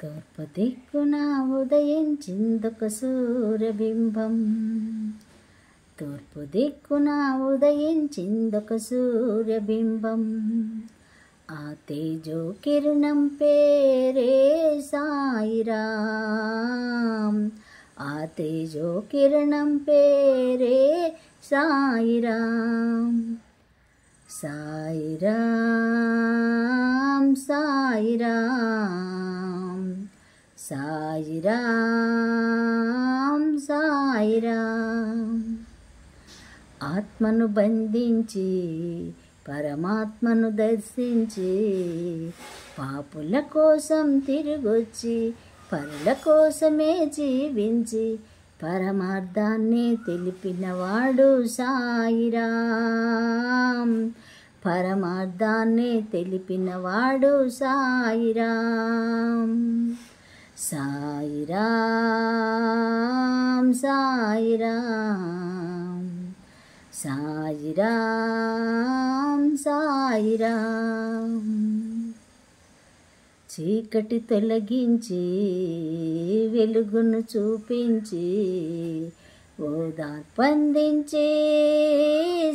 తూర్పు దిక్కున ఉదయించిందొక సూర్యబింబం. తూర్పు దిక్కున ఉదయించిందొక సూర్యబింబం. ఆ తేజో కిరణం పేరే సాయిరాం. ఆ తేజో కిరణం పేరే సాయిరాం. సాయిరాం సాయిరాం సాయిరాం సాయిరాం. ఆత్మను బంధించి పరమాత్మను దర్శించి పాపుల కోసం తిరిగొచ్చి పరుల కోసమే జీవించి పరమార్థాన్ని తెలిపినవాడు సాయిరాం. పరమార్థాన్ని తెలిపినవాడు సాయిరాం. సాయిరాం సాయిరాం సాయిరాం సాయిరాం. చీకటి తొలగించి వెలుగును చూపించి ఓదార్పందించి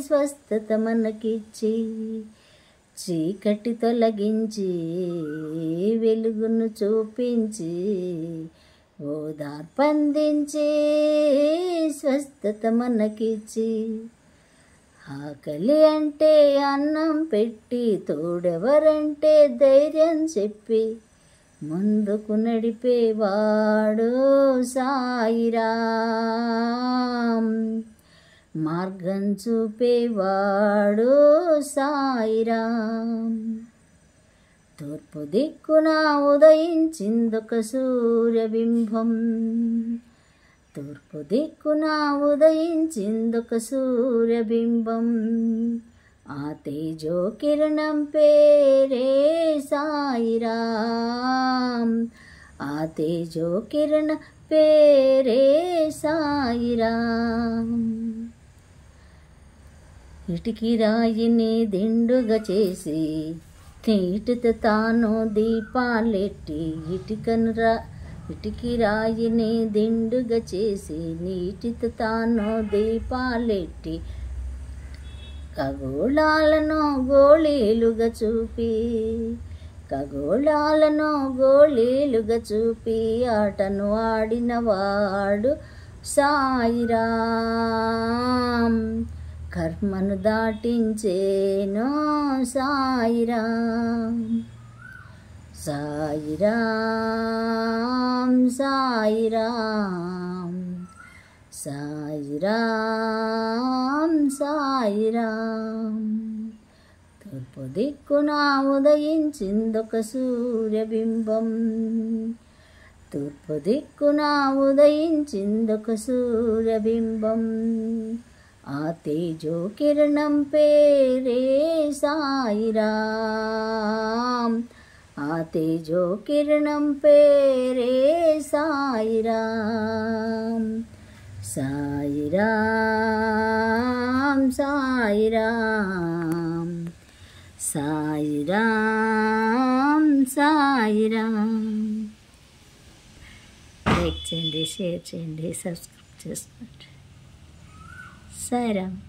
స్వస్థత మనకిచ్చి. చీకటి తొలగించి వెలుగును చూపించి ఓదార్పందించి స్వస్థత మనకిచ్చి. ఆకలి అంటే అన్నం పెట్టి తోడెవరంటే ధైర్యం చెప్పి ముందుకు నడిపేవాడు సాయిరాం. మార్గం చూపేవాడు సాయిరాం. తూర్పు దిక్కున ఉదయించిందొక సూర్యబింబం. తూర్పు దిక్కున ఉదయించిందొక సూర్యబింబం. ఆ తేజో కిరణం పేరే సాయిరాం. ఆ తేజో కిరణ పేరే సాయిరాం. ఇటికి రాయిని దిండుగా చేసి నీటితో తాను దీపాలెట్టి ఇటికి రాయిని దిండుగా చేసి నీటితో తాను దీపాలెట్టి ఖగోళాలను గోళీలుగా చూపి ఖగోళాలను గోళీలుగా చూపి ఆటను ఆడినవాడు సాయిరాం. కర్మను దాటించేనో సాయిరాం. సాయిరాం సాయిరాం సాయిరాం సాయిరాం. తూర్పు దిక్కున ఉదయించిందొక సూర్యబింబం. తూర్పు దిక్కున ఉదయించిందొక సూర్యబింబం. ఆ తేజో కిరణం పేరే సాయిరాం. ఆ తేజో కిరణం పేరే సాయిరాం. సాయిరాం సాయిరాం సాయిరాం సాయిరాం. లైక్ చేయండి, షేర్ చేయండి, సబ్స్క్రైబ్ చేసుకోండి. సాయిరాం.